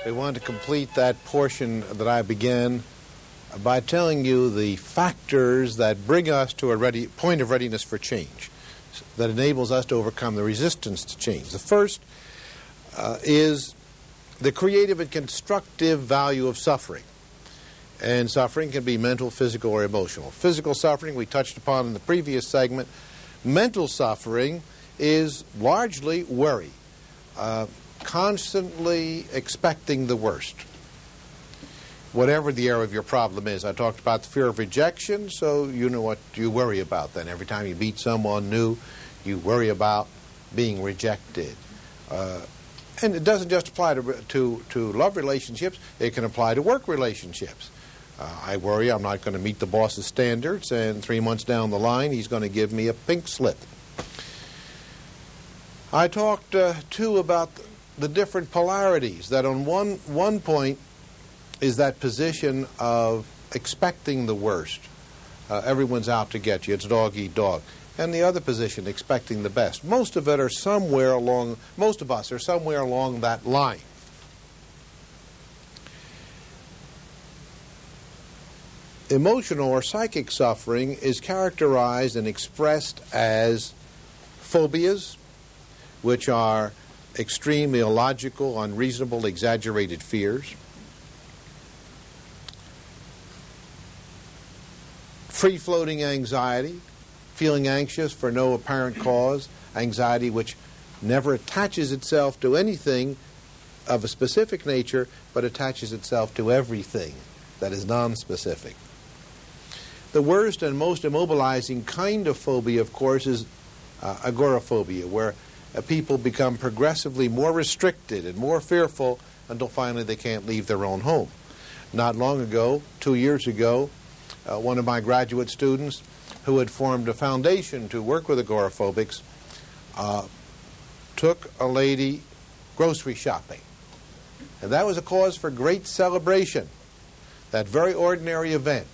We want to complete that portion that I began by telling you the factors that bring us to a point of readiness for change, that enables us to overcome the resistance to change. The first is the creative and constructive value of suffering. And suffering can be mental, physical, or emotional. Physical suffering we touched upon in the previous segment. Mental suffering is largely worry, constantly expecting the worst, whatever the area of your problem is. I talked about the fear of rejection, so you know what you worry about then. Every time you meet someone new, you worry about being rejected. And it doesn't just apply to love relationships. It can apply to work relationships. I worry I'm not going to meet the boss's standards, and 3 months down the line, he's going to give me a pink slip. I talked, too, about the different polarities, that on one point is that position of expecting the worst. Everyone's out to get you. It's dog eat dog. And the other position, expecting the best. Most of us are somewhere along that line. Emotional or psychic suffering is characterized and expressed as phobias, which are extreme, illogical, unreasonable, exaggerated fears. Free-floating anxiety, feeling anxious for no apparent cause, anxiety which never attaches itself to anything of a specific nature, but attaches itself to everything that is non-specific. The worst and most immobilizing kind of phobia, of course, is agoraphobia, where people become progressively more restricted and more fearful until finally they can't leave their own home. Not long ago, 2 years ago, one of my graduate students who had formed a foundation to work with agoraphobics took a lady grocery shopping. And that was a cause for great celebration, that very ordinary event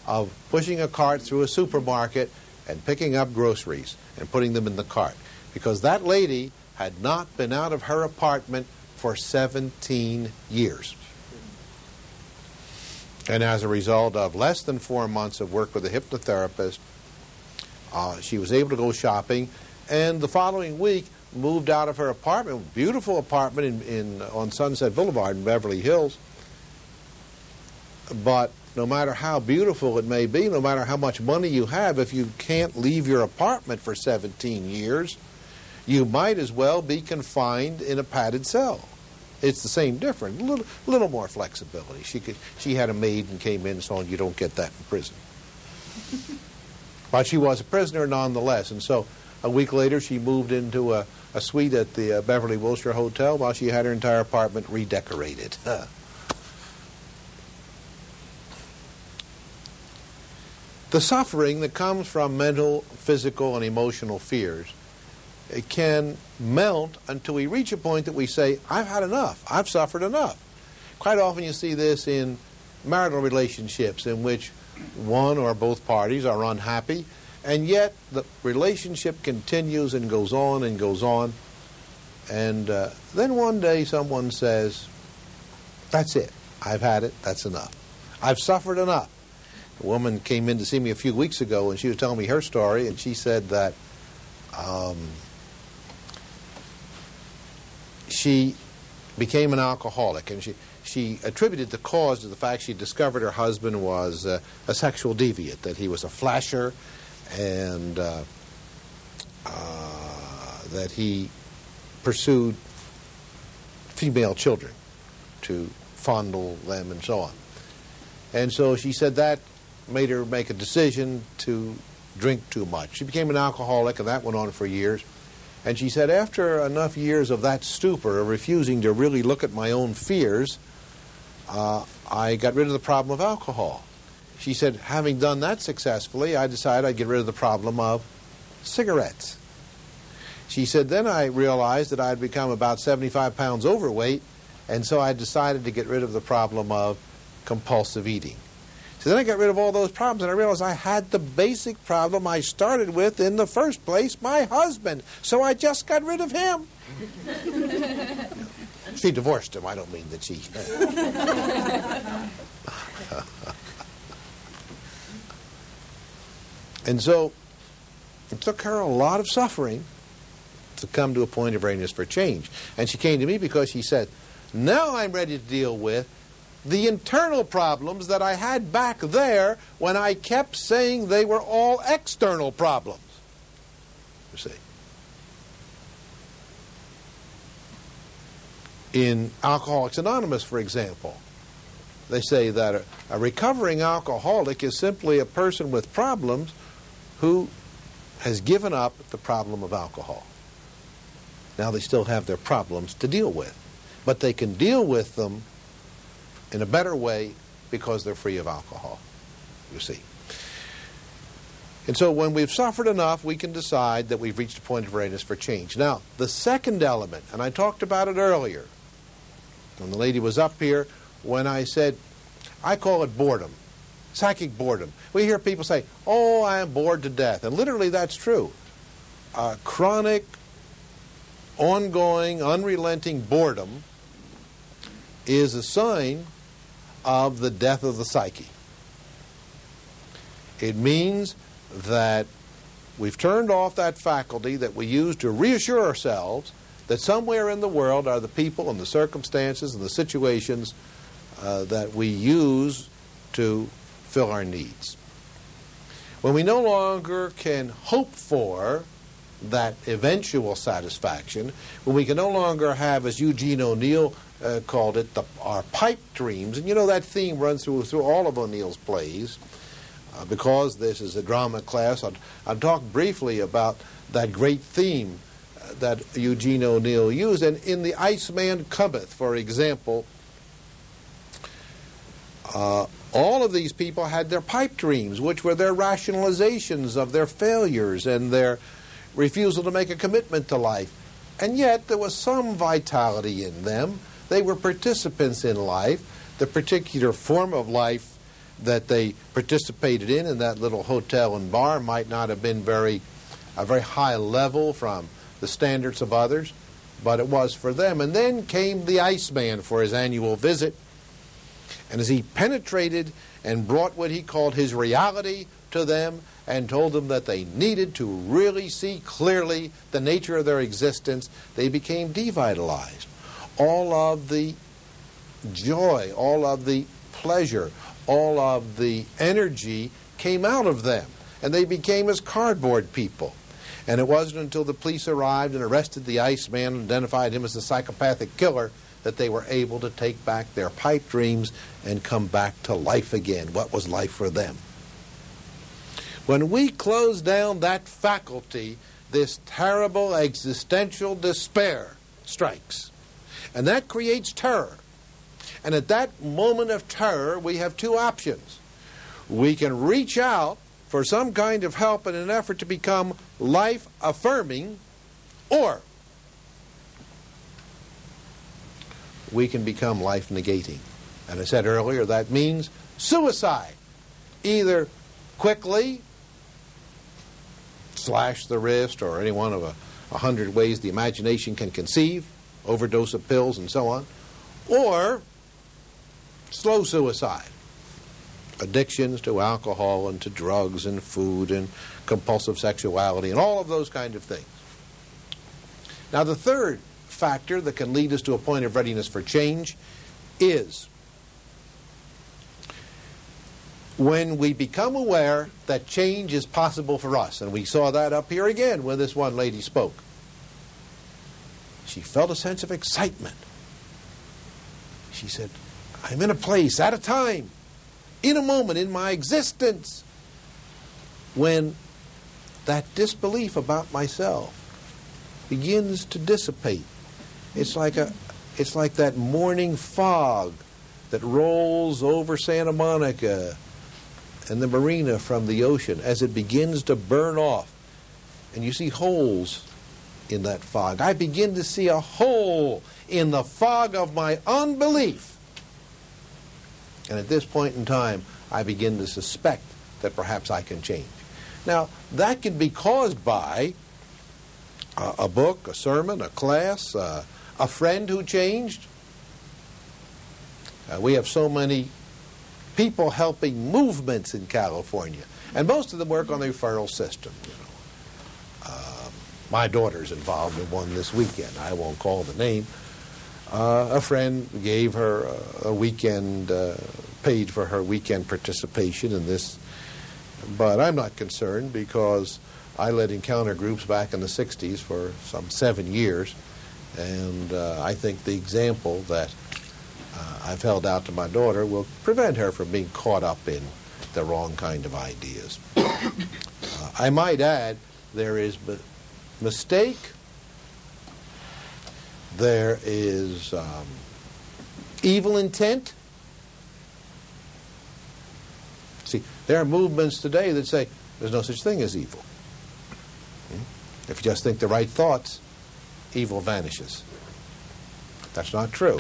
of pushing a cart through a supermarket and picking up groceries and putting them in the cart, because that lady had not been out of her apartment for 17 years. And as a result of less than 4 months of work with a hypnotherapist, she was able to go shopping, and the following week moved out of her apartment, beautiful apartment on Sunset Boulevard in Beverly Hills. But no matter how beautiful it may be, no matter how much money you have, if you can't leave your apartment for 17 years, you might as well be confined in a padded cell. It's the same difference, a little more flexibility. She had a maid and came in and so on. You don't get that in prison. But she was a prisoner nonetheless, and so a week later she moved into a suite at the Beverly Wilshire Hotel while she had her entire apartment redecorated. The suffering that comes from mental, physical, and emotional fears, it can mount until we reach a point that we say, I've had enough, I've suffered enough. Quite often you see this in marital relationships in which one or both parties are unhappy, and yet the relationship continues and goes on and goes on. And then one day someone says, that's it, I've had it, that's enough. I've suffered enough. A woman came in to see me a few weeks ago, and she was telling me her story, and she said that she became an alcoholic, and she attributed the cause to the fact she discovered her husband was a sexual deviant, that he was a flasher, and that he pursued female children to fondle them and so on. And so she said that made her make a decision to drink too much. She became an alcoholic, and that went on for years. And she said, after enough years of that stupor, of refusing to really look at my own fears, I got rid of the problem of alcohol. She said, having done that successfully, I decided I'd get rid of the problem of cigarettes. She said, then I realized that I'd become about 75 pounds overweight, and so I decided to get rid of the problem of compulsive eating. So then I got rid of all those problems, and I realized I had the basic problem I started with in the first place, my husband. So I just got rid of him. She divorced him. I don't mean that she... And so it took her a lot of suffering to come to a point of readiness for change. And she came to me because she said, now I'm ready to deal with the internal problems that I had back there when I kept saying they were all external problems. You see. In Alcoholics Anonymous, for example, they say that a recovering alcoholic is simply a person with problems who has given up the problem of alcohol. Now they still have their problems to deal with, but they can deal with them in a better way because they're free of alcohol, you see. And so when we've suffered enough, we can decide that we've reached a point of readiness for change. Now, the second element, and I talked about it earlier, when the lady was up here, when I said, I call it boredom, psychic boredom. We hear people say, oh, I am bored to death. And literally that's true. Chronic, ongoing, unrelenting boredom is a sign of the death of the psyche. It means that we've turned off that faculty that we use to reassure ourselves that somewhere in the world are the people and the circumstances and the situations that we use to fill our needs. When we no longer can hope for that eventual satisfaction, when we can no longer have, as Eugene O'Neill called it, our pipe dreams, and you know that theme runs through all of O'Neill's plays. Because this is a drama class, I'll talk briefly about that great theme that Eugene O'Neill used. And in The Iceman Cometh, for example, all of these people had their pipe dreams, which were their rationalizations of their failures and their refusal to make a commitment to life. And yet there was some vitality in them. They were participants in life. The particular form of life that they participated in that little hotel and bar might not have been a very high level from the standards of others, but it was for them. And then came the Iceman for his annual visit, and as he penetrated and brought what he called his reality to them and told them that they needed to really see clearly the nature of their existence, they became devitalized. All of the joy, all of the pleasure, all of the energy came out of them, and they became as cardboard people. And it wasn't until the police arrived and arrested the Iceman and identified him as the psychopathic killer that they were able to take back their pipe dreams and come back to life again. What was life for them? When we close down that faculty, this terrible existential despair strikes, and that creates terror. And at that moment of terror, we have two options. We can reach out for some kind of help in an effort to become life-affirming, or we can become life-negating. And I said earlier, that means suicide. Either quickly slash the wrist, or any one of 100 ways the imagination can conceive, overdose of pills and so on, or slow suicide. Addictions to alcohol and to drugs and food and compulsive sexuality and all of those kind of things. Now, the third factor that can lead us to a point of readiness for change is when we become aware that change is possible for us. And we saw that up here again when this one lady spoke. She felt a sense of excitement. She said, I'm in a place, at a time, in a moment in my existence when that disbelief about myself begins to dissipate. It's like that morning fog that rolls over Santa Monica and the marina from the ocean as it begins to burn off. And you see holes in that fog. I begin to see a hole in the fog of my unbelief. And at this point in time, I begin to suspect that perhaps I can change. Now, that can be caused by a book, a sermon, a class, a friend who changed, We have so many people helping movements in California, and most of them work on the referral system. My daughter's involved in one this weekend. I won't call the name. A friend gave her a weekend, paid for her weekend participation in this, but I'm not concerned because I led encounter groups back in the 60s for some 7 years, and I think the example that I've held out to my daughter will prevent her from being caught up in the wrong kind of ideas. I might add, there is mistake, there is evil intent. See, there are movements today that say there's no such thing as evil. If you just think the right thoughts, evil vanishes. That's not true.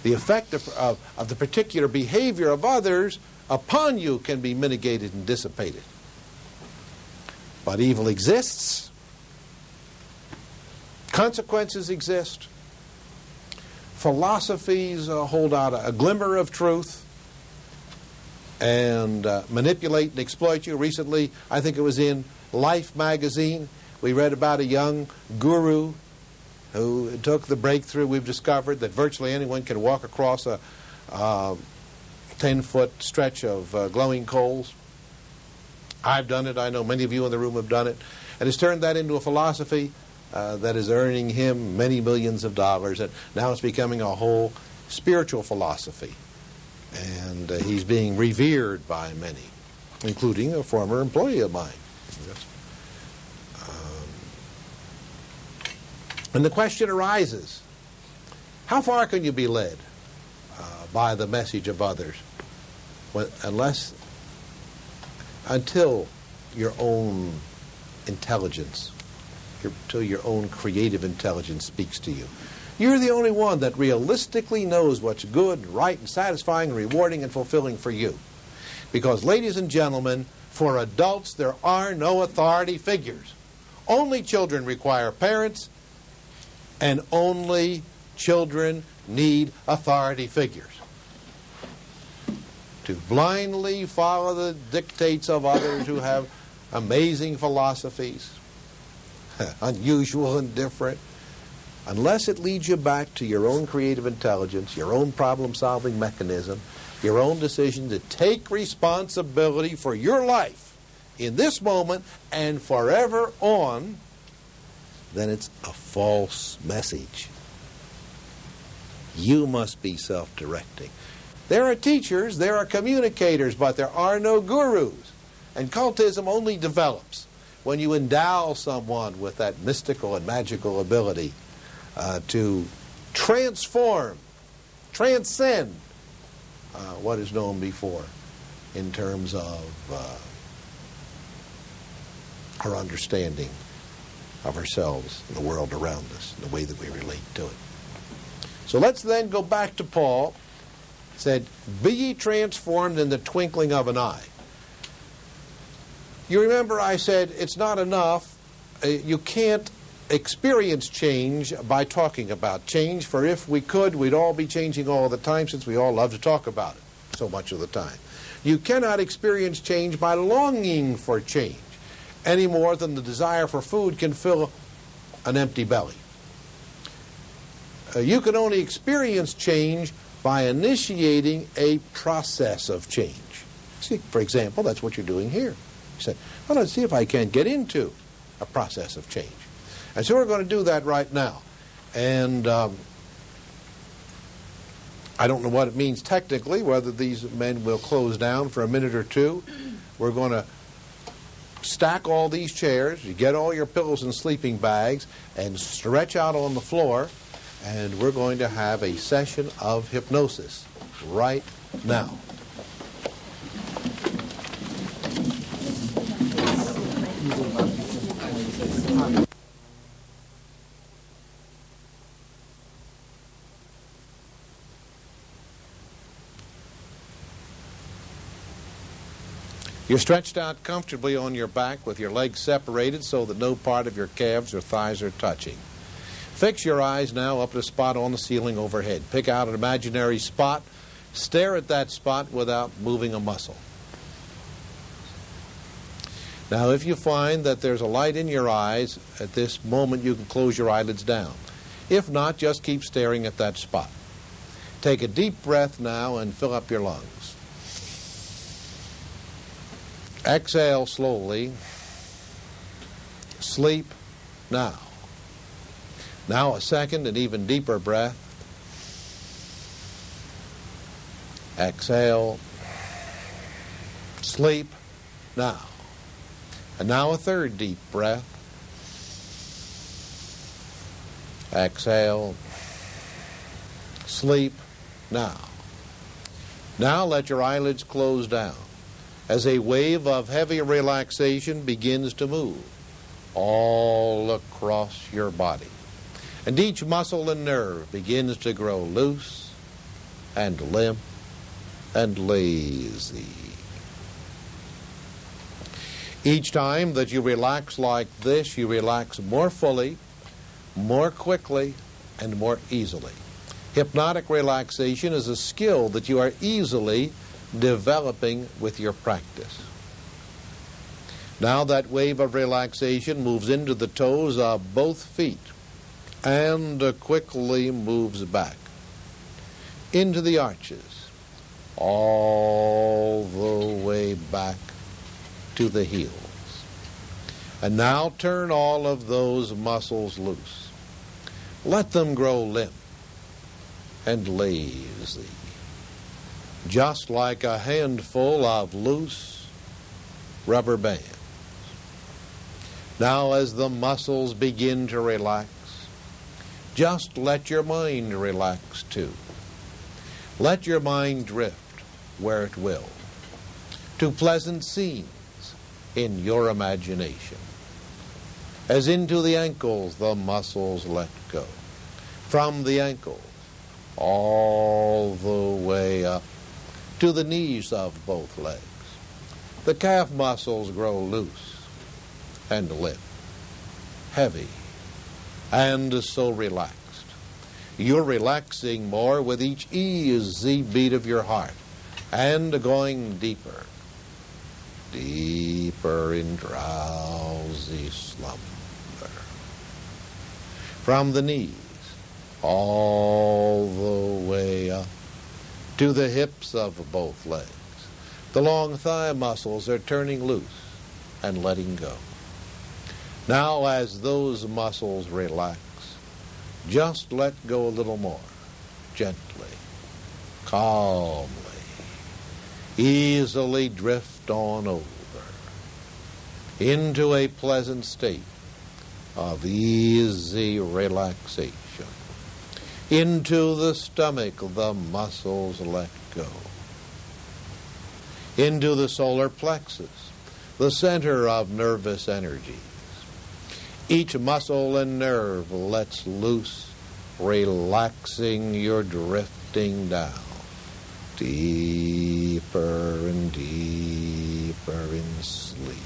The effect of the particular behavior of others upon you can be mitigated and dissipated. But evil exists. Consequences exist. Philosophies hold out a glimmer of truth and manipulate and exploit you. Recently, I think it was in Life magazine, we read about a young guru who took the breakthrough. We've discovered that virtually anyone can walk across a 10-foot stretch of glowing coals. I've done it. I know many of you in the room have done it. And has turned that into a philosophy that is earning him many millions of dollars. And now it's becoming a whole spiritual philosophy. And he's being revered by many, including a former employee of mine. And the question arises, how far can you be led by the message of others until your own intelligence, until your own creative intelligence speaks to you? You're the only one that realistically knows what's good, right, and satisfying, and rewarding, and fulfilling for you. Because, ladies and gentlemen, for adults, there are no authority figures. Only children require parents, and only children need authority figures. To blindly follow the dictates of others who have amazing philosophies, unusual and different, unless it leads you back to your own creative intelligence, your own problem-solving mechanism, your own decision to take responsibility for your life in this moment and forever on, then it's a false message. You must be self-directing. There are teachers, there are communicators, but there are no gurus. And cultism only develops when you endow someone with that mystical and magical ability to transform, transcend what is known before in terms of our understanding of ourselves and the world around us and the way that we relate to it. So let's then go back to Paul. He said, be ye transformed in the twinkling of an eye. You remember I said it's not enough. You can't experience change by talking about change, for if we could, we'd all be changing all the time, since we all love to talk about it so much of the time. You cannot experience change by longing for change, any more than the desire for food can fill an empty belly. You can only experience change by initiating a process of change. See, for example, that's what you're doing here. You said, well, let's see if I can't get into a process of change. And so we're going to do that right now. And I don't know what it means technically, whether these men will close down for a minute or two. We're going to stack all these chairs, you get all your pillows and sleeping bags, and stretch out on the floor, and we're going to have a session of hypnosis right now. You're stretched out comfortably on your back with your legs separated so that no part of your calves or thighs are touching. Fix your eyes now up at a spot on the ceiling overhead. Pick out an imaginary spot Stare at that spot without moving a muscle. Now, if you find that there's a light in your eyes, at this moment you can close your eyelids down. If not, just keep staring at that spot. Take a deep breath now and fill up your lungs. Exhale slowly. Sleep now. Now a second and even deeper breath. Exhale. Sleep now. And now a third deep breath. Exhale. Sleep now. Now let your eyelids close down as a wave of heavy relaxation begins to move all across your body. And each muscle and nerve begins to grow loose and limp and lazy. Each time that you relax like this, you relax more fully, more quickly, and more easily. Hypnotic relaxation is a skill that you are easily developing with your practice. Now that wave of relaxation moves into the toes of both feet and quickly moves back into the arches, all the way back to the heels. And now turn all of those muscles loose. Let them grow limp and lazy, just like a handful of loose rubber bands. Now as the muscles begin to relax, just let your mind relax too. Let your mind drift where it will, to pleasant scenes in your imagination. As into the ankles, the muscles let go. From the ankles, all the way up to the knees of both legs. The calf muscles grow loose and limp, heavy, and so relaxed. You're relaxing more with each easy beat of your heart and going deeper, deeper in drowsy slumber. From the knees, all the way up to the hips of both legs. The long thigh muscles are turning loose and letting go. Now as those muscles relax, just let go a little more, gently, calmly, easily drift on over into a pleasant state of easy relaxation. Into the stomach, the muscles let go. Into the solar plexus, the center of nervous energies. Each muscle and nerve lets loose, relaxing, you're drifting down, deeper and deeper in sleep.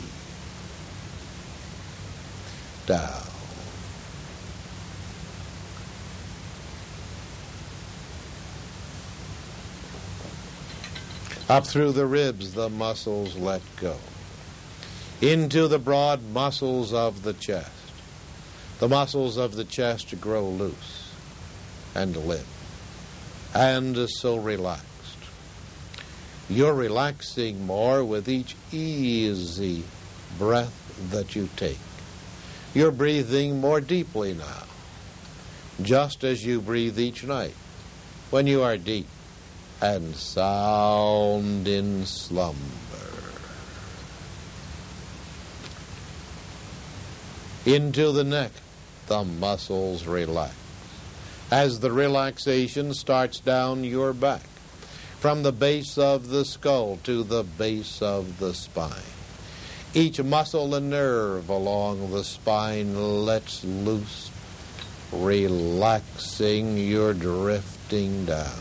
Down. Up through the ribs, the muscles let go. Into the broad muscles of the chest. The muscles of the chest grow loose and limp and so relaxed. You're relaxing more with each easy breath that you take. You're breathing more deeply now, just as you breathe each night when you are deep and sound in slumber. Into the neck, the muscles relax. As the relaxation starts down your back, from the base of the skull to the base of the spine. Each muscle and nerve along the spine lets loose, relaxing, you're drifting down,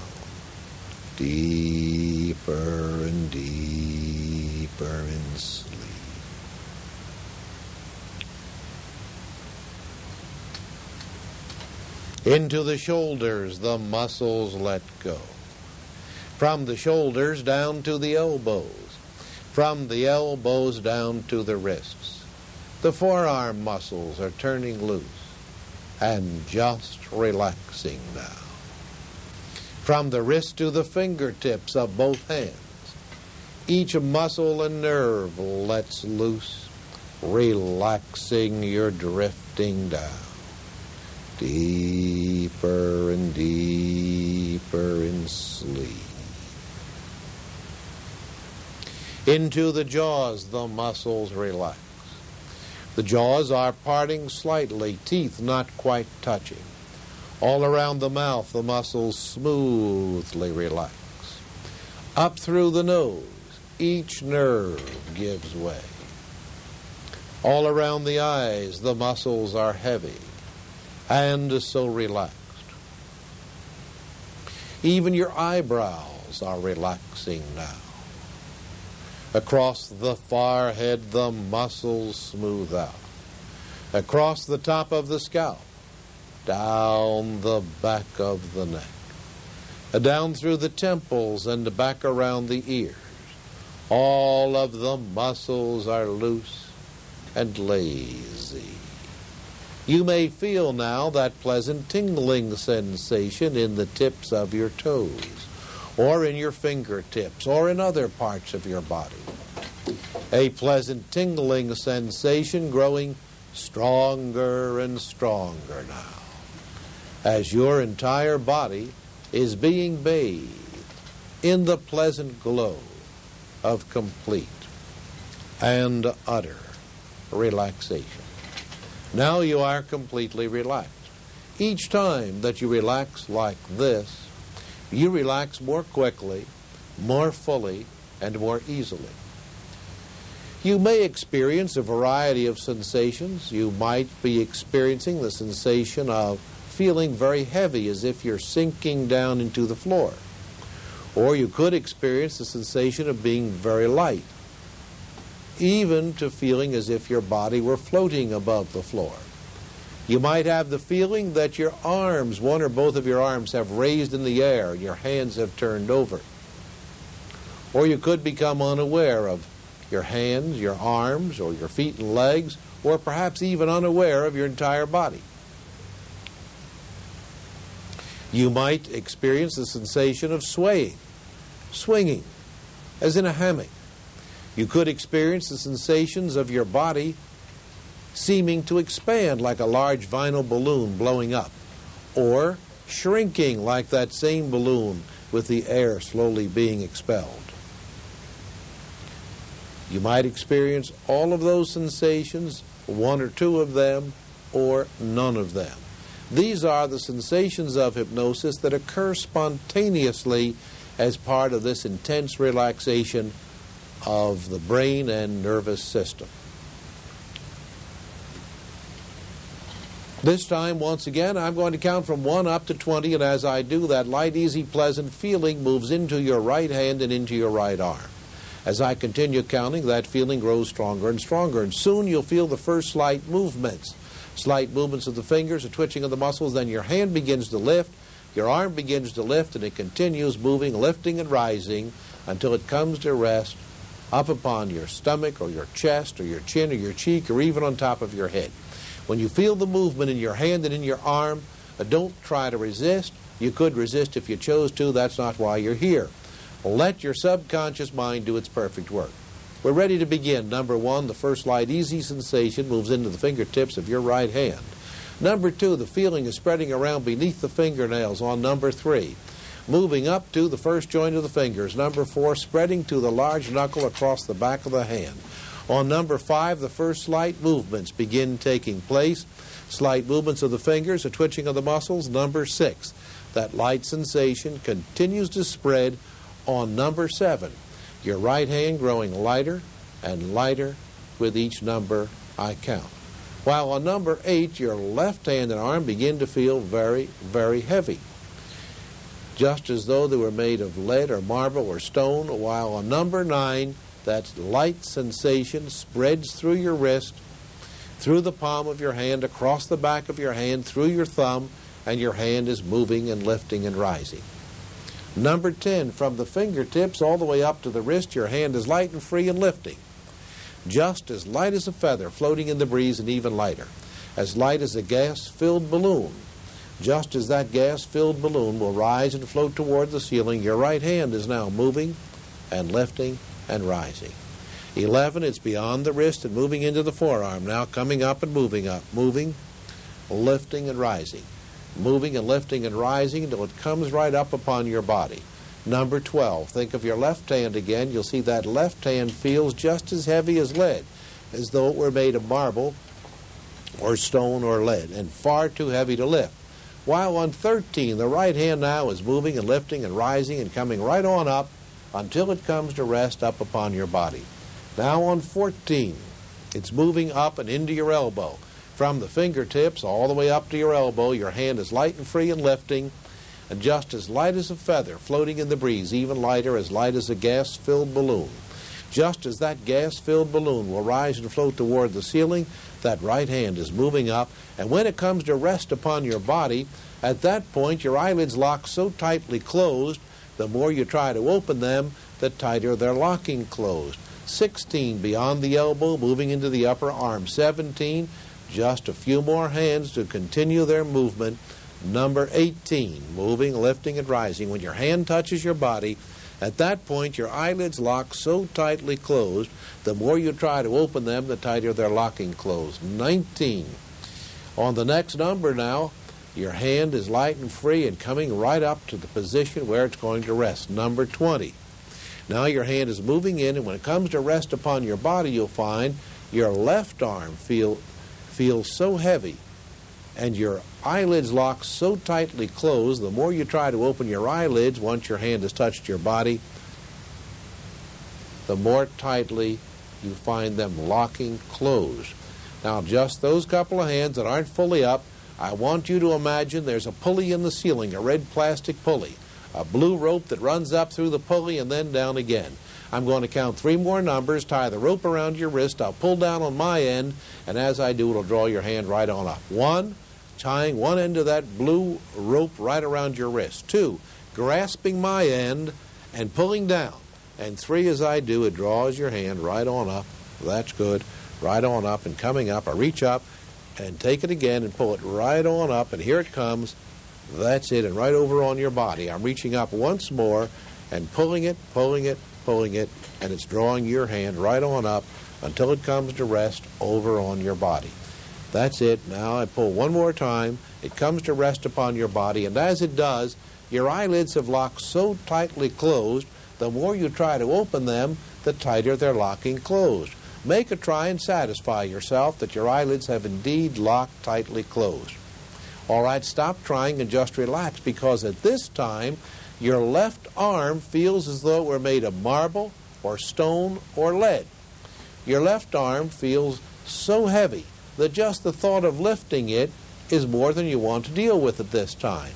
deeper and deeper in sleep. Into the shoulders, the muscles let go. from the shoulders down to the elbows, from the elbows down to the wrists. The forearm muscles are turning loose and just relaxing now. From the wrist to the fingertips of both hands, each muscle and nerve lets loose, relaxing. You're drifting down, deeper and deeper in sleep. Into the jaws, the muscles relax. The jaws are parting slightly, teeth not quite touching. All around the mouth, the muscles smoothly relax. Up through the nose, each nerve gives way. All around the eyes, the muscles are heavy and so relaxed. Even your eyebrows are relaxing now. Across the forehead, the muscles smooth out. Across the top of the scalp, down the back of the neck, down through the temples and back around the ears. All of the muscles are loose and lazy. You may feel now that pleasant tingling sensation in the tips of your toes, or in your fingertips, or in other parts of your body. A pleasant tingling sensation growing stronger and stronger now, as your entire body is being bathed in the pleasant glow of complete and utter relaxation. Now you are completely relaxed. Each time that you relax like this, you relax more quickly, more fully, and more easily. You may experience a variety of sensations. You might be experiencing the sensation of feeling very heavy, as if you're sinking down into the floor. Or you could experience the sensation of being very light, even to feeling as if your body were floating above the floor. You might have the feeling that your arms, one or both of your arms, have raised in the air and your hands have turned over. Or you could become unaware of your hands, your arms, or your feet and legs, or perhaps even unaware of your entire body. You might experience the sensation of swaying, swinging, as in a hammock. You could experience the sensations of your body seeming to expand like a large vinyl balloon blowing up, or shrinking like that same balloon with the air slowly being expelled. You might experience all of those sensations, one or two of them, or none of them. These are the sensations of hypnosis that occur spontaneously as part of this intense relaxation of the brain and nervous system. This time, once again, I'm going to count from 1 up to 20, and as I do, that light, easy, pleasant feeling moves into your right hand and into your right arm. As I continue counting, that feeling grows stronger and stronger, and soon you'll feel the first slight movements of the fingers, a twitching of the muscles. Then your hand begins to lift, your arm begins to lift, and it continues moving, lifting and rising until it comes to rest up upon your stomach or your chest or your chin or your cheek or even on top of your head. When you feel the movement in your hand and in your arm, don't try to resist. You could resist if you chose to. That's not why you're here. Let your subconscious mind do its perfect work. We're ready to begin. Number 1, the first light, easy sensation moves into the fingertips of your right hand. Number 2, the feeling is spreading around beneath the fingernails on number 3. Moving up to the first joint of the fingers. Number 4, spreading to the large knuckle across the back of the hand. On number 5, the first slight movements begin taking place. Slight movements of the fingers, a twitching of the muscles. Number 6, that light sensation continues to spread on number 7. Your right hand growing lighter and lighter with each number I count. While on number 8, your left hand and arm begin to feel very, very heavy, just as though they were made of lead or marble or stone. While on number 9, that light sensation spreads through your wrist, through the palm of your hand, across the back of your hand, through your thumb, and your hand is moving and lifting and rising. Number 10, from the fingertips all the way up to the wrist, your hand is light and free and lifting. Just as light as a feather floating in the breeze, and even lighter. As light as a gas-filled balloon. Just as that gas-filled balloon will rise and float toward the ceiling, your right hand is now moving and lifting and rising. 11, it's beyond the wrist and moving into the forearm, now coming up and moving up. Moving, lifting, and rising. Moving and lifting and rising until it comes right up upon your body. Number 12, think of your left hand again. You'll see that left hand feels just as heavy as lead, as though it were made of marble or stone or lead, and far too heavy to lift. While on 13, the right hand now is moving and lifting and rising and coming right on up until it comes to rest up upon your body. Now on 14, it's moving up and into your elbow. From the fingertips all the way up to your elbow, your hand is light and free and lifting, and just as light as a feather floating in the breeze, even lighter, as light as a gas-filled balloon. Just as that gas-filled balloon will rise and float toward the ceiling, that right hand is moving up, and when it comes to rest upon your body, at that point your eyelids lock so tightly closed, the more you try to open them, the tighter they're locking closed. 16, beyond the elbow, moving into the upper arm. 17, just a few more hands to continue their movement. Number 18, moving, lifting, and rising. When your hand touches your body, at that point your eyelids lock so tightly closed, the more you try to open them, the tighter they're locking closed. 19, on the next number now, your hand is light and free and coming right up to the position where it's going to rest. Number 20. Now your hand is moving in, and when it comes to rest upon your body, you'll find your left arm feels so heavy and your eyelids lock so tightly closed, the more you try to open your eyelids once your hand has touched your body, the more tightly you find them locking closed. Now just those couple of hands that aren't fully up, I want you to imagine there's a pulley in the ceiling, a red plastic pulley, a blue rope that runs up through the pulley and then down again. I'm going to count 3 more numbers, tie the rope around your wrist, I'll pull down on my end, and as I do, it'll draw your hand right on up. 1, tying one end of that blue rope right around your wrist. 2, grasping my end and pulling down. And 3, as I do, it draws your hand right on up. That's good. Right on up and coming up. I reach up and take it again and pull it right on up, and here it comes. That's it, and right over on your body. I'm reaching up once more and pulling it, pulling it, pulling it, and it's drawing your hand right on up until it comes to rest over on your body. That's it. Now I pull one more time. It comes to rest upon your body, and as it does, your eyelids have locked so tightly closed, the more you try to open them, the tighter they're locking closed. Make a try and satisfy yourself that your eyelids have indeed locked tightly closed. All right, stop trying and just relax, because at this time, your left arm feels as though it were made of marble or stone or lead. Your left arm feels so heavy that just the thought of lifting it is more than you want to deal with at this time.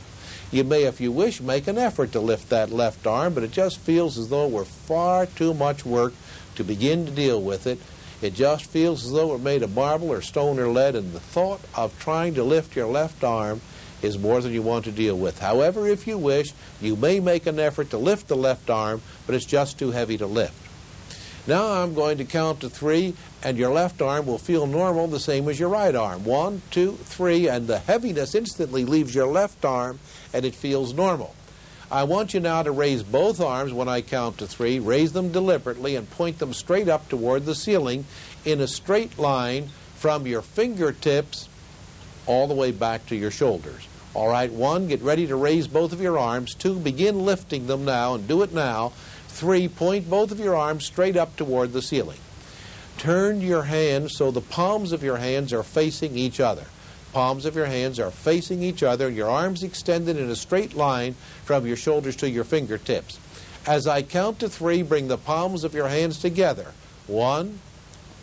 You may, if you wish, make an effort to lift that left arm, but it just feels as though it were far too much work to begin to deal with it. It just feels as though it were made of marble or stone or lead, and the thought of trying to lift your left arm is more than you want to deal with. However, if you wish, you may make an effort to lift the left arm, but it's just too heavy to lift. Now I'm going to count to 3, and your left arm will feel normal, the same as your right arm. 1, 2, 3, and the heaviness instantly leaves your left arm, and it feels normal. I want you now to raise both arms when I count to 3. Raise them deliberately and point them straight up toward the ceiling in a straight line from your fingertips all the way back to your shoulders. All right, 1, get ready to raise both of your arms. 2, begin lifting them now, and do it now. 3, point both of your arms straight up toward the ceiling. Turn your hands so the palms of your hands are facing each other. Palms of your hands are facing each other, and your arms extended in a straight line from your shoulders to your fingertips. As I count to 3, bring the palms of your hands together. 1,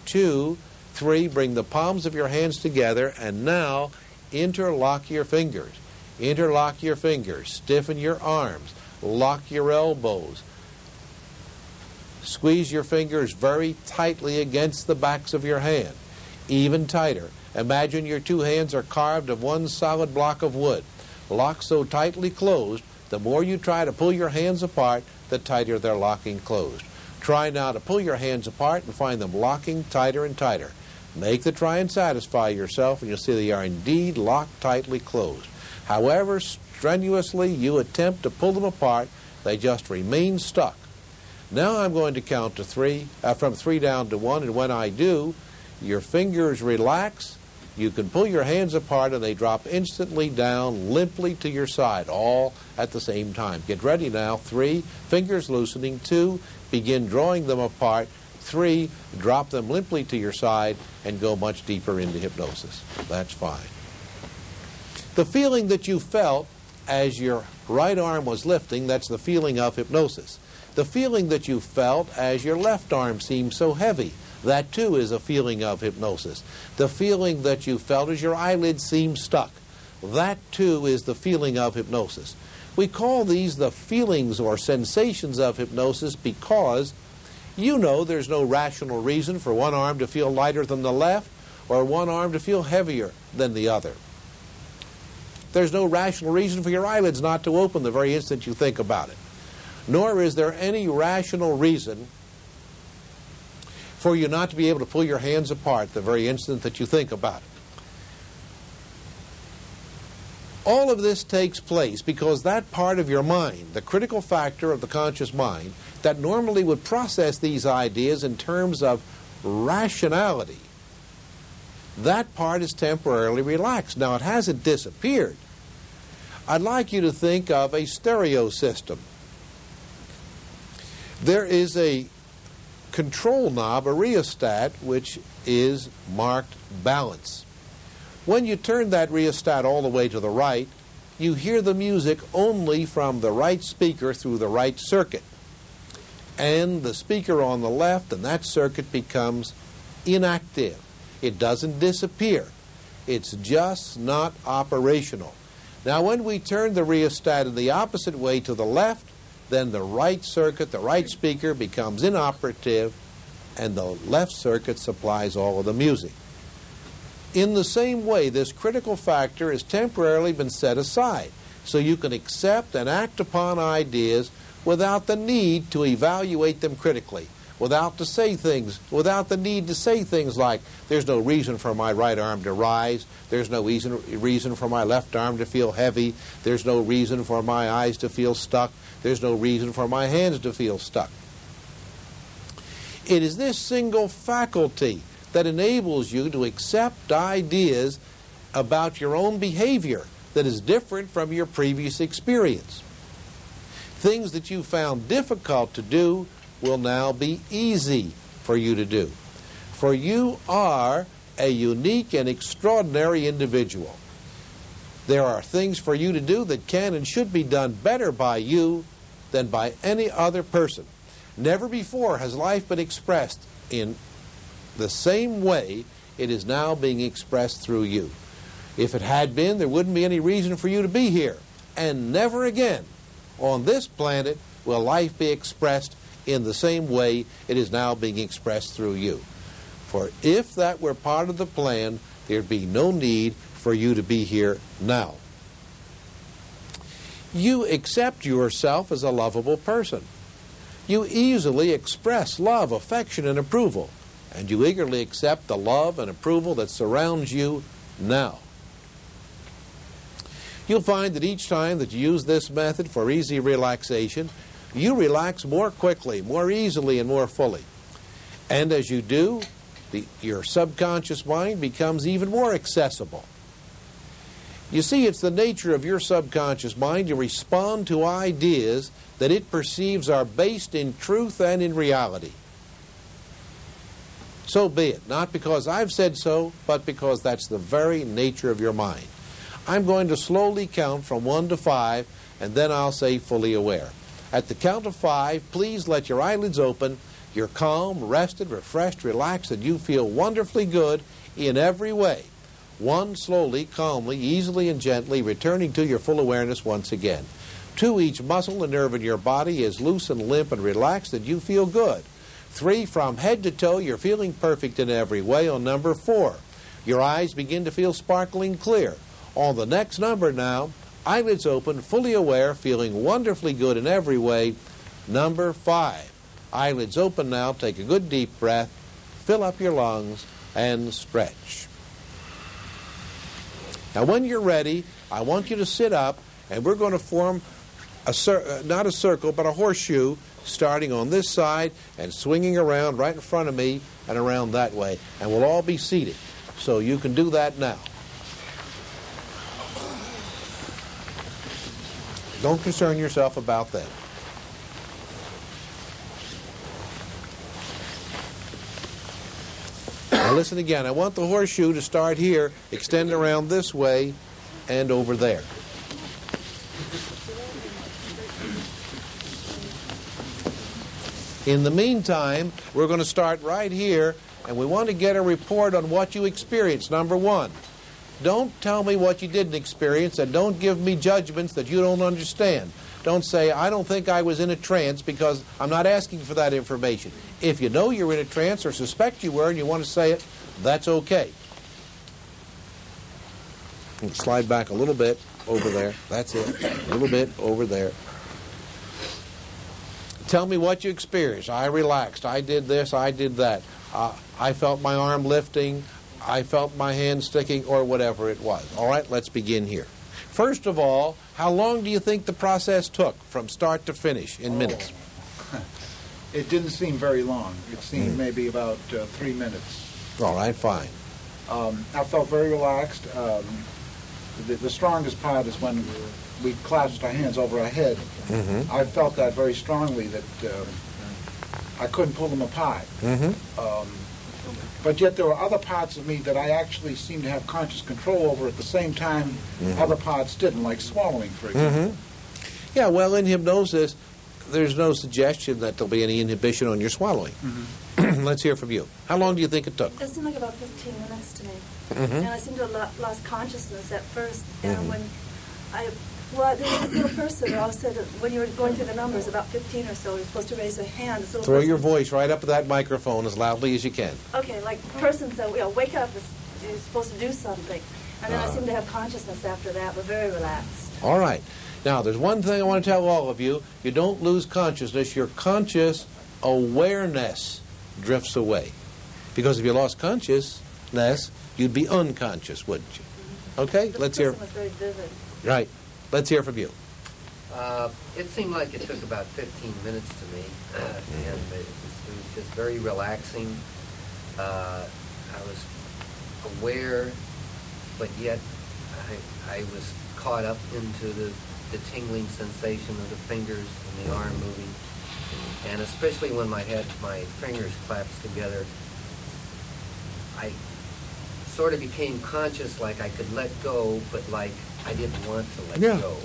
2, 3, bring the palms of your hands together, and now interlock your fingers. Interlock your fingers. Stiffen your arms. Lock your elbows. Squeeze your fingers very tightly against the backs of your hand. Even tighter. Imagine your 2 hands are carved of one solid block of wood. Lock so tightly closed The more you try to pull your hands apart, the tighter they're locking closed. Try now to pull your hands apart and find them locking tighter and tighter. Make the try and satisfy yourself, and you'll see they are indeed locked tightly closed. However strenuously you attempt to pull them apart, they just remain stuck. Now I'm going to count to three, from 3 down to 1, and when I do, your fingers relax. You can pull your hands apart and they drop instantly down limply to your side, all at the same time. Get ready now. 3, fingers loosening. 2, begin drawing them apart. 3, drop them limply to your side and go much deeper into hypnosis. That's fine. The feeling that you felt as your right arm was lifting, that's the feeling of hypnosis. The feeling that you felt as your left arm seemed so heavy, that too is a feeling of hypnosis. The feeling that you felt as your eyelids seemed stuck, that too is the feeling of hypnosis. We call these the feelings or sensations of hypnosis because you know there's no rational reason for one arm to feel lighter than the left or one arm to feel heavier than the other. There's no rational reason for your eyelids not to open the very instant you think about it. Nor is there any rational reason for you not to be able to pull your hands apart the very instant that you think about it. All of this takes place because that part of your mind, the critical factor of the conscious mind, that normally would process these ideas in terms of rationality, that part is temporarily relaxed. Now, it hasn't disappeared. I'd like you to think of a stereo system. There is a control knob, a rheostat, which is marked balance. When you turn that rheostat all the way to the right, you hear the music only from the right speaker through the right circuit. And the speaker on the left and that circuit becomes inactive. It doesn't disappear. It's just not operational. Now, when we turn the rheostat in the opposite way to the left, then the right circuit, the right speaker, becomes inoperative, and the left circuit supplies all of the music. In the same way, this critical factor has temporarily been set aside, so you can accept and act upon ideas without the need to evaluate them critically, without the need to say things like, there's no reason for my right arm to rise, there's no reason for my left arm to feel heavy, there's no reason for my eyes to feel stuck, there's no reason for my hands to feel stuck. It is this single faculty that enables you to accept ideas about your own behavior that is different from your previous experience. Things that you found difficult to do will now be easy for you to do. For you are a unique and extraordinary individual. There are things for you to do that can and should be done better by you than by any other person. Never before has life been expressed in the same way it is now being expressed through you. If it had been, there wouldn't be any reason for you to be here. And never again on this planet will life be expressed in the same way it is now being expressed through you. For if that were part of the plan, there'd be no need for you to be here now. You accept yourself as a lovable person. You easily express love, affection, and approval, and you eagerly accept the love and approval that surrounds you now. You'll find that each time that you use this method for easy relaxation, you relax more quickly, more easily, and more fully. And as you do, your subconscious mind becomes even more accessible. You see, it's the nature of your subconscious mind to respond to ideas that it perceives are based in truth and in reality. So be it, not because I've said so, but because that's the very nature of your mind. I'm going to slowly count from 1 to 5, and then I'll say fully aware. At the count of 5, please let your eyelids open. You're calm, rested, refreshed, relaxed, and you feel wonderfully good in every way. 1, slowly, calmly, easily, and gently, returning to your full awareness once again. 2, each muscle and nerve in your body is loose and limp and relaxed, and you feel good. 3, from head to toe, you're feeling perfect in every way. On number 4, your eyes begin to feel sparkling clear. On the next number now, eyelids open, fully aware, feeling wonderfully good in every way. Number 5. Eyelids open now, take a good deep breath, fill up your lungs, and stretch. Now when you're ready, I want you to sit up, and we're going to form not a circle, but a horseshoe, starting on this side and swinging around right in front of me and around that way. And we'll all be seated. So you can do that now. Don't concern yourself about that. Now listen again. I want the horseshoe to start here, extend around this way, and over there. In the meantime, we're going to start right here, and we want to get a report on what you experienced. Number 1, don't tell me what you didn't experience, and don't give me judgments that you don't understand. Don't say, I don't think I was in a trance, because I'm not asking for that information. If you know you're in a trance or suspect you were and you want to say it, that's okay. And slide back a little bit over there. That's it. A little bit over there. Tell me what you experienced. I relaxed. I did this. I did that. I felt my arm lifting. I felt my hand sticking, or whatever it was. All right, let's begin here. First of all, how long do you think the process took from start to finish in minutes? It didn't seem very long. It seemed maybe about 3 minutes. All right, fine. I felt very relaxed. The strongest part is when we clasped our hands over our head. Mm-hmm. I felt that very strongly, that I couldn't pull them apart. Mm-hmm. But yet there were other parts of me that I actually seemed to have conscious control over at the same time. Mm-hmm. Other parts didn't, like swallowing, for example. Mm-hmm. Yeah, well, in hypnosis, there's no suggestion that there'll be any inhibition on your swallowing. Mm-hmm. Let's hear from you. How long do you think it took? It seemed like about 15 minutes to me. Mm-hmm. And I seemed to have lost consciousness at first. Mm-hmm. And when there was this little person who always said that when you were going through the numbers, about 15 or so, you're supposed to raise a hand. This little Throw person, your voice right up to that microphone as loudly as you can. Okay, like the person said, wake up, you're supposed to do something. And then I seemed to have consciousness after that, but very relaxed. All right. Now, there's one thing I want to tell all of you. You don't lose consciousness. Your conscious awareness drifts away. Because if you lost consciousness, you'd be unconscious, wouldn't you? Okay, The let's hear. person was very vivid. Right. Let's hear from you. It seemed like it took about 15 minutes to me, and it was just very relaxing. I was aware, but yet I was caught up into the tingling sensation of the fingers and the arm moving, and especially when I had my fingers clasped together, I sort of became conscious, like I could let go, but like I didn't want to let go.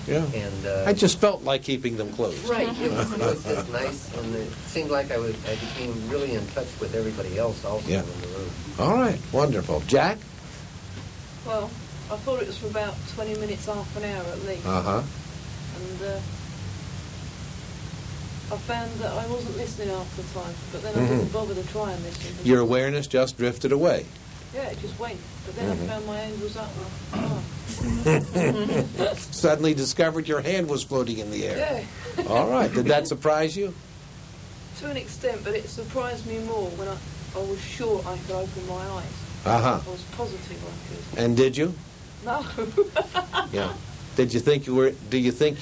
Yeah. And I just felt like keeping them closed. right, it was just nice, and it seemed like I became really in touch with everybody else also in the room. All right, wonderful. Jack? Well, I thought it was for about 20 minutes, half an hour at least. Uh-huh. And I found that I wasn't listening half the time, but then I didn't bother to try and listen. Your awareness just drifted away. Yeah, it just went. But then I found my hand was up. Suddenly discovered your hand was floating in the air. Yeah. All right. Did that surprise you? To an extent, but it surprised me more when I was sure I could open my eyes. Uh-huh. I was positive I could. And did you? No. Yeah. Do you think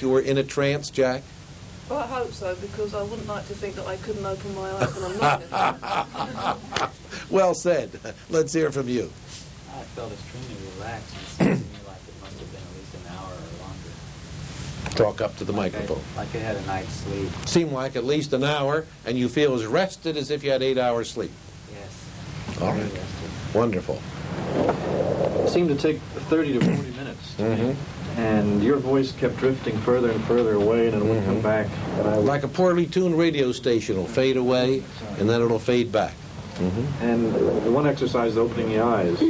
you were in a trance, Jack? Well, I hope so, because I wouldn't like to think that I couldn't open my eyes when I'm not in a trance. Well said. Let's hear from you. I felt extremely relaxed. It seemed to me like it must have been at least an hour or longer. Talk up to the microphone. Like I had a night's sleep. Seemed like at least an hour, and you feel as rested as if you had 8 hours sleep. Yes. All right. Very rested. Wonderful. It seemed to take 30 to 40 minutes. And your voice kept drifting further and further away, and it wouldn't come back. And I Like a poorly tuned radio station will fade away, and then it'll fade back. And the one exercise, opening the eyes,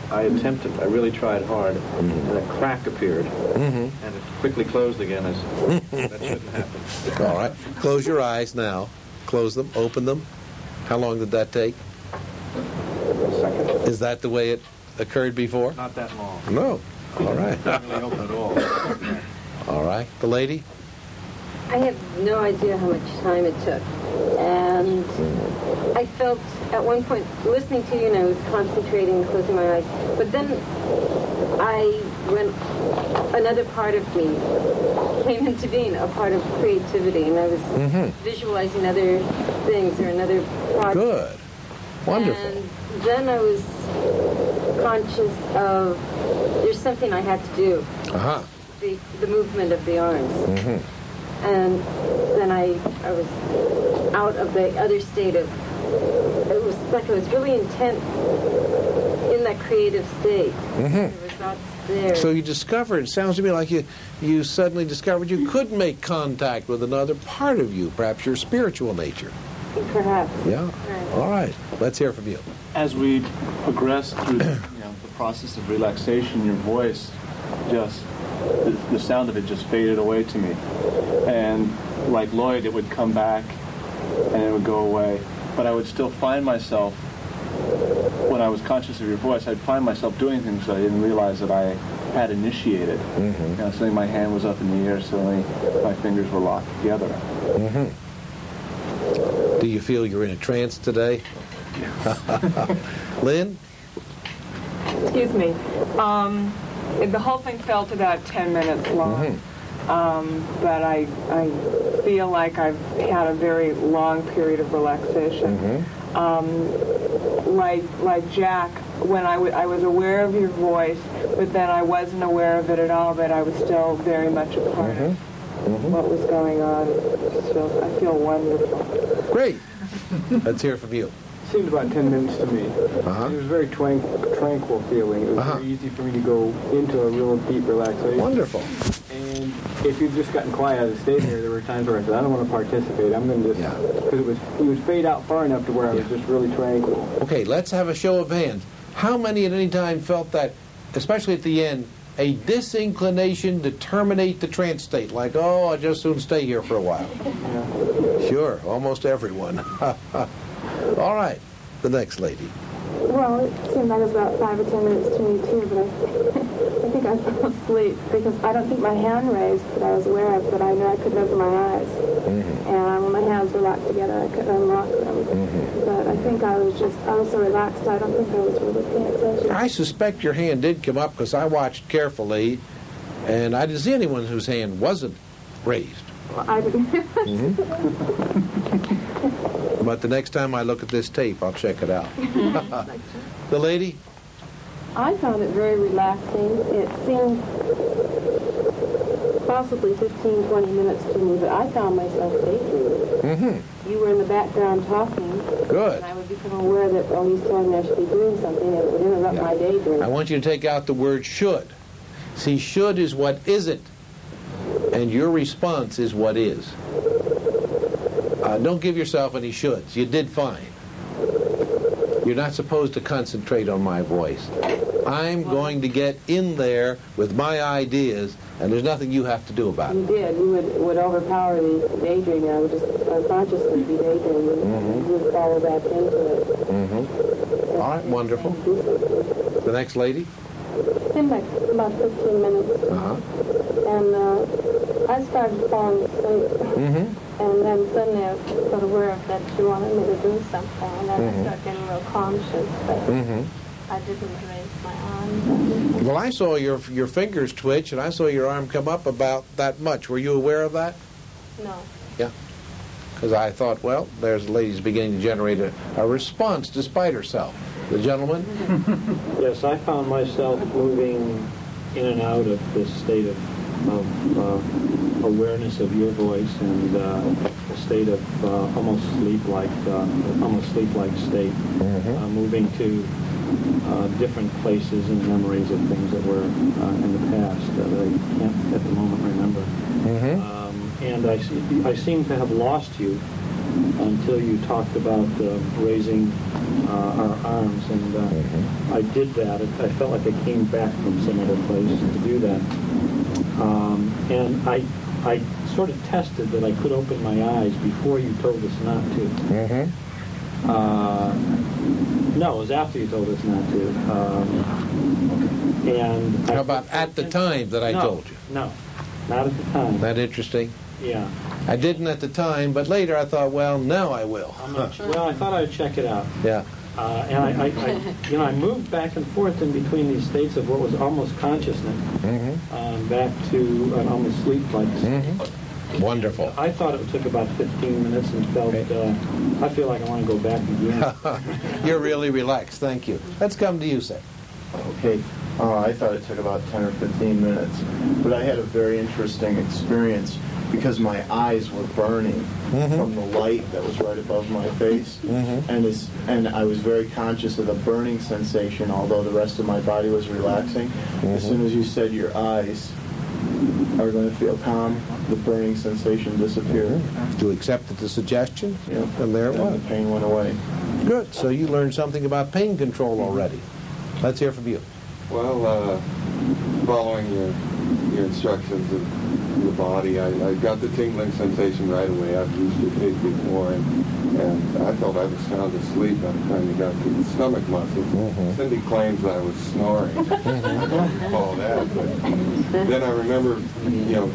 I attempted, I really tried hard, and a crack appeared, and it quickly closed again. That shouldn't happen. All right. Close your eyes now. Close them. Open them. How long did that take? A second. Is that the way it occurred before? Not that long. No. All right. Not really open at all. right. The lady? I have no idea how much time it took. And I felt at one point, listening to you, and I was concentrating, closing my eyes. But then another part of me came into being, a part of creativity, and I was visualizing other things or another project. Good. Wonderful. And then I was conscious of there's something I had to do. Uh-huh. The movement of the arms. And then I was out of the other state of, it was like I was really intent in that creative state. There was thoughts there. So you discovered, it sounds to me like you suddenly discovered you could make contact with another part of you, perhaps your spiritual nature. Perhaps. Yeah. Right. All right. Let's hear from you. As we progressed through the process of relaxation, your voice just, the sound of it just faded away to me. And like Lloyd, it would come back and it would go away. But I would still find myself, when I was conscious of your voice, I'd find myself doing things that I didn't realize that I had initiated. Suddenly my hand was up in the air, suddenly my fingers were locked together. Do you feel you're in a trance today? Lynn? Excuse me. The whole thing felt about 10 minutes long. But I feel like I've had a very long period of relaxation. Like Jack, when I was aware of your voice, but then I wasn't aware of it at all, but I was still very much a part of what was going on. I feel wonderful. Great. Let's hear from you. It seemed about 10 minutes to me. It was a very tranquil feeling. It was very easy for me to go into a real deep relaxation. Wonderful. And if you'd just gotten quiet as a stayed there were times where I said, I don't want to participate. I'm going to just, because it would fade out far enough to where I was just really tranquil. Okay, let's have a show of hands. How many at any time felt that, especially at the end, a disinclination to terminate the trance state? Like, oh, I'll just soon stay here for a while. Sure, almost everyone. All right, the next lady. Well, it seemed like it was about 5 or 10 minutes to me, too, but I think I fell asleep because I don't think my hand raised that I was aware of, but I knew I couldn't open my eyes. And when my hands were locked together, I couldn't unlock them. But I think I was so relaxed, I don't think I was really paying attention. I suspect your hand did come up because I watched carefully, and I didn't see anyone whose hand wasn't raised. Well, I didn't. But the next time I look at this tape, I'll check it out. The lady? I found it very relaxing. It seemed possibly 15, 20 minutes to me, but I found myself daydreaming. You were in the background talking. Good. And I would become aware that, oh, he's telling me I should be doing something, and it would interrupt my daydream. I want you to take out the word should. See, should is what isn't, and your response is what is. Don't give yourself any shoulds. You did fine. You're not supposed to concentrate on my voice. I'm going to get in there with my ideas, and there's nothing you have to do about it. You did. You would overpower the daydreaming. I would just unconsciously be daydreaming. You would follow back into it. All right, wonderful. The next lady? It seemed like about 15 minutes. And I started falling asleep. And then suddenly I got aware of that you wanted me to do something. And then I started getting real conscious. But I didn't raise my arms. Well, I saw your fingers twitch, and I saw your arm come up about that much. Were you aware of that? No. Yeah. Because I thought, well, there's the lady's beginning to generate a response despite herself. The gentleman? Yes, I found myself moving in and out of this state of awareness of your voice and a state of almost sleep-like state, moving to different places and memories of things that were in the past that I can't at the moment remember. And I seem to have lost you until you talked about raising our arms, and I did that. I felt like I came back from some other place to do that. And I sort of tested that I could open my eyes before you told us not to. No, it was after you told us not to. And How about at the time that I told you? No. Not at the time. That interesting? Yeah. I didn't at the time, but later I thought, well, now I will. Well, I thought I'd check it out. Yeah. And I moved back and forth in between these states of what was almost consciousness, back to an almost sleep-like state. Wonderful. I thought it took about 15 minutes and felt, I feel like I want to go back again. You're really relaxed. Thank you. Let's come to you, sir. Okay. I thought it took about 10 or 15 minutes, but I had a very interesting experience because my eyes were burning from the light that was right above my face, and I was very conscious of the burning sensation, although the rest of my body was relaxing. As soon as you said your eyes are going to feel calm, the burning sensation disappeared. You accepted the suggestion, and there it was. The pain went away. Good. So you learned something about pain control already. Let's hear from you. Well, following your instructions of the body, I got the tingling sensation right away. I've used your tape before, and I felt I was sound asleep by the time you got to the stomach muscles. Cindy claims I was snoring. I don't recall that, but then I remember, you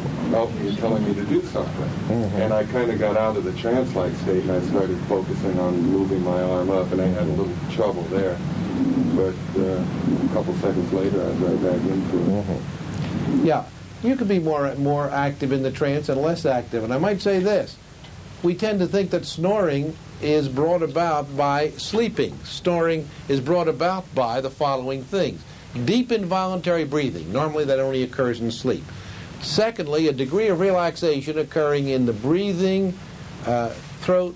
telling me to do something, and I kind of got out of the trance-like state, and I started focusing on moving my arm up, and I had a little trouble there. But a couple seconds later, I was right back into it. Yeah, you could be more active in the trance and less active. And I might say this. We tend to think that snoring is brought about by sleeping. Snoring is brought about by the following things. Deep involuntary breathing. Normally that only occurs in sleep. Secondly, a degree of relaxation occurring in the breathing, throat,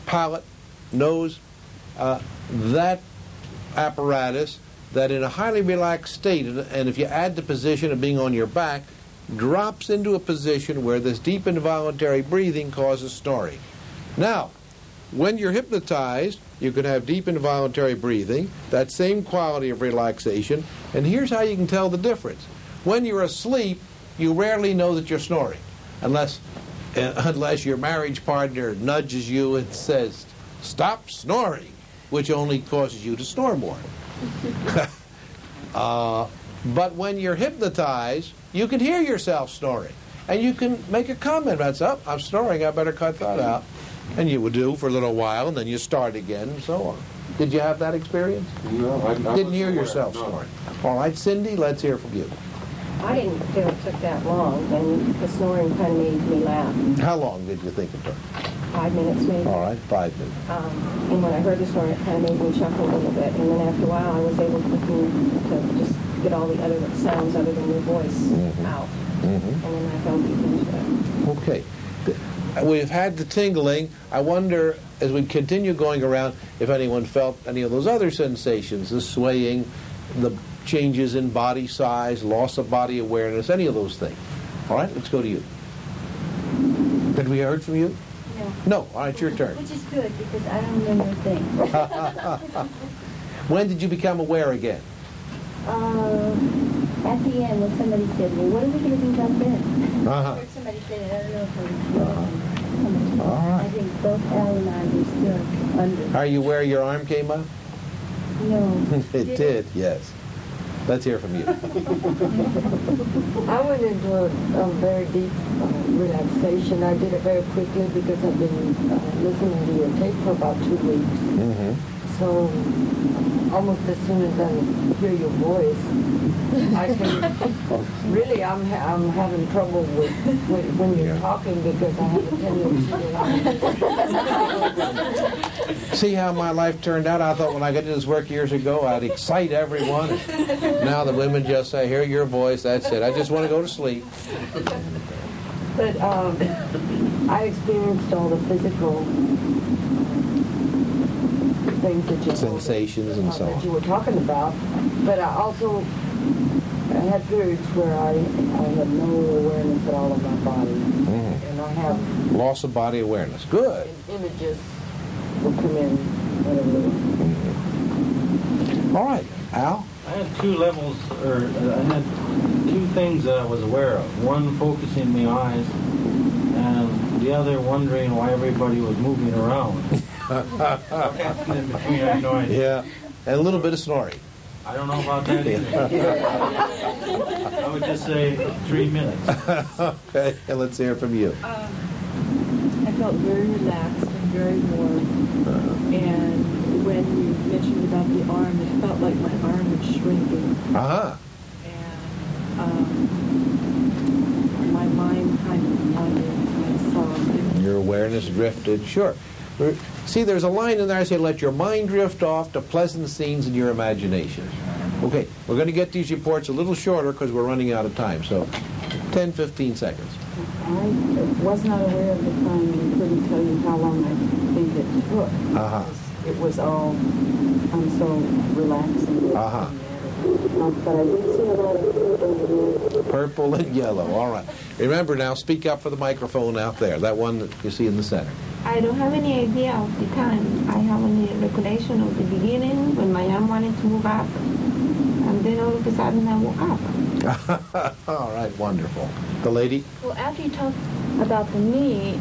palate, nose, that apparatus that in a highly relaxed state, and if you add the position of being on your back, drops into a position where this deep involuntary breathing causes snoring. Now, when you're hypnotized, you can have deep involuntary breathing, that same quality of relaxation, and here's how you can tell the difference. When you're asleep, you rarely know that you're snoring, unless your marriage partner nudges you and says, "Stop snoring," which only causes you to snore more. But when you're hypnotized, you can hear yourself snoring. And you can make a comment about, "Oh, I'm snoring, I better cut that out." And you would do for a little while, and then you start again, and so on. Did you have that experience? No, I didn't hear yourself snoring. All right, Cindy, let's hear from you. I didn't feel it took that long, and the snoring kind of made me laugh. How long did you think it took? 5 minutes maybe. All right, 5 minutes. And when I heard the snoring, it kind of made me chuckle a little bit. And then after a while, I was able to just get all the other sounds other than your voice out. And then I fell deep into it. Okay. We've had the tingling. I wonder, as we continue going around, if anyone felt any of those other sensations, the swaying, the changes in body size, loss of body awareness, any of those things. All right, let's go to you. Did we heard from you? No. All right, your turn. Which is good, because I don't remember a thing. When did you become aware again? At the end, when somebody said, "Well, what are we going to do about this?" I heard somebody say it. I don't know if it was All right. I think both Al and I were still under. Are you aware your arm came up? No. It did, yes. Let's hear from you. I went into a very deep relaxation. I did it very quickly because I've been listening to your tape for about 2 weeks. So almost as soon as I hear your voice, I can really I'm having trouble with when you're talking because I have a tendency. See how my life turned out? I thought when I got into this work years ago, I'd excite everyone. Now the women just say, "Hear your voice, that's it. I just want to go to sleep." But I experienced all the physical things that you sensations and so that on. you were talking about. But I also had periods where I had no awareness at all of my body, and I have loss of body awareness. Good. Images will come in, whatever. All right, Al. I had 2 levels, or I had 2 things that I was aware of. One focusing my eyes, and the other wondering why everybody was moving around. What happened in between, I had no idea. Yeah, and a little bit of snoring. I don't know about that either. I would just say 3 minutes. Okay, and let's hear from you. I felt very relaxed and very warm. And when you mentioned about the arm, it felt like my arm was shrinking. Uh-huh. And my mind kind of wandered. I saw Your awareness drifted. Sure. See, there's a line in there I say, let your mind drift off to pleasant scenes in your imagination. Okay, we're going to get these reports a little shorter because we're running out of time. So 10, 15 seconds. I was not aware of the time and couldn't tell you how long I think it took. Uh-huh. It was all so relaxing. Uh-huh. But I did see a lot of Purple and yellow. All right. Remember now, speak up for the microphone out there, that one that you see in the center. I don't have any idea of the time. I have any recollection of the beginning when my arm wanted to move up, and then all of a sudden I woke up. All right, wonderful. The lady? Well, after you talked about the knee,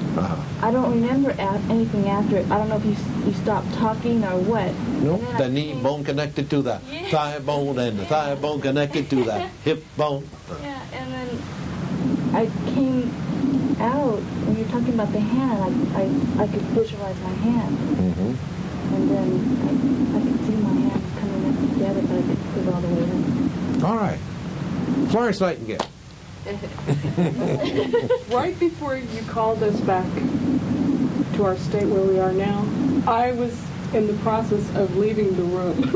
I don't remember anything after it. I don't know if you stopped talking or what. No, the knee bone connected to the thigh bone, and the thigh bone connected to the hip bone. Yeah, and then I came out when you were talking about the hand. I could visualize my hand, and then I could see my hands coming up together, but I couldn't put it all the way in. All right. Florence Nightingale. Right before you called us back to our state where we are now, I was in the process of leaving the room.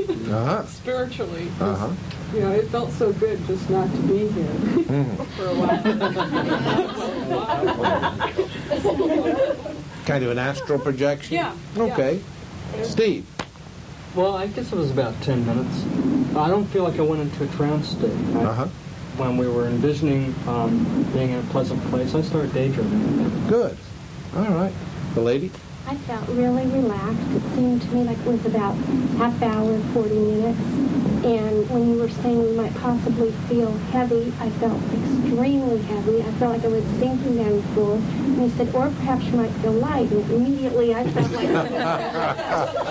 Spiritually. You know, it felt so good just not to be here for a while. Kind of an astral projection? Yeah. Okay. Steve. Well, I guess it was about 10 minutes. I don't feel like I went into a trance state. When we were envisioning being in a pleasant place, I started daydreaming. Good. All right. The lady? I felt really relaxed. It seemed to me like it was about half hour, 40 minutes. And when you were saying we might possibly feel heavy, I felt extremely heavy. I felt like I was sinking down the floor. And you said, or perhaps you might feel light. And immediately I felt like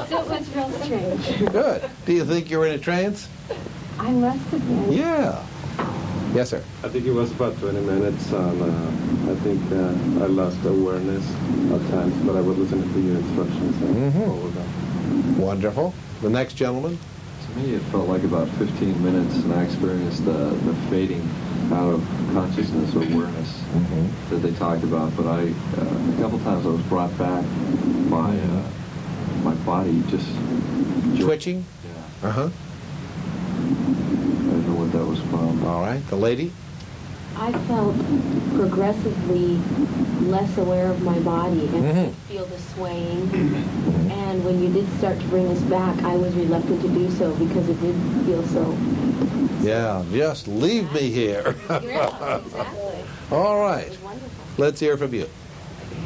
so it was real strange. Good. Do you think you're in a trance? I must have been. Yeah. Yes, sir. I think it was about 20 minutes. I think I lost awareness at times, but I would listen to your instructions and follow them. Wonderful. The next gentleman? To me, it felt like about 15 minutes, and I experienced the fading out of consciousness or awareness that they talked about. But a couple times I was brought back by my body just twitching. Yeah. I don't know what that was from. All right, the lady. I felt progressively less aware of my body and I could feel the swaying. And when you did start to bring us back, I was reluctant to do so because it did feel so. Yeah, just leave me here. Yeah, exactly. All right. Let's hear from you.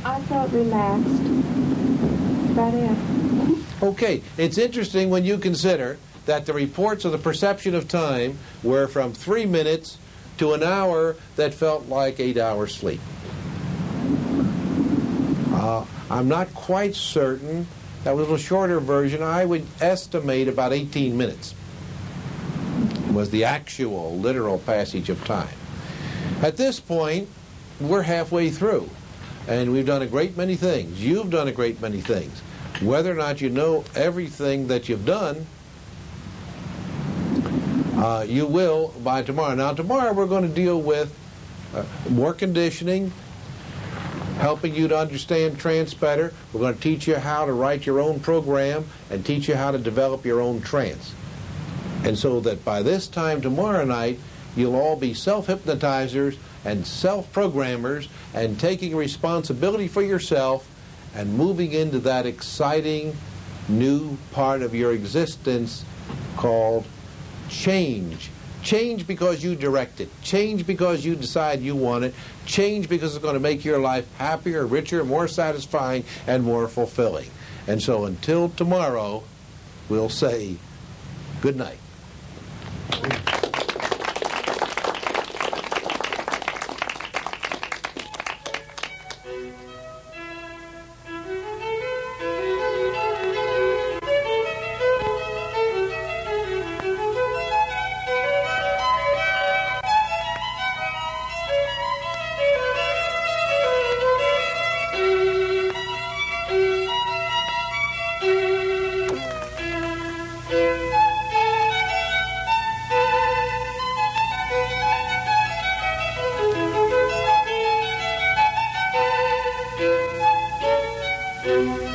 I felt relaxed. About it. Okay, it's interesting when you consider that the reports of the perception of time were from 3 minutes to an hour that felt like 8 hours sleep. I'm not quite certain. That was a little shorter version. I would estimate about 18 minutes was the actual literal passage of time. At this point, we're halfway through, and we've done a great many things. You've done a great many things. Whether or not you know everything that you've done, you will by tomorrow. Now, tomorrow we're going to deal with more conditioning, helping you to understand trance better. We're going to teach you how to write your own program and teach you how to develop your own trance. And so that by this time tomorrow night, you'll all be self-hypnotizers and self-programmers and taking responsibility for yourself and moving into that exciting new part of your existence called change. Change because you direct it. Change because you decide you want it. Change because it's going to make your life happier, richer, more satisfying, and more fulfilling. And so until tomorrow, we'll say good night. Thank you.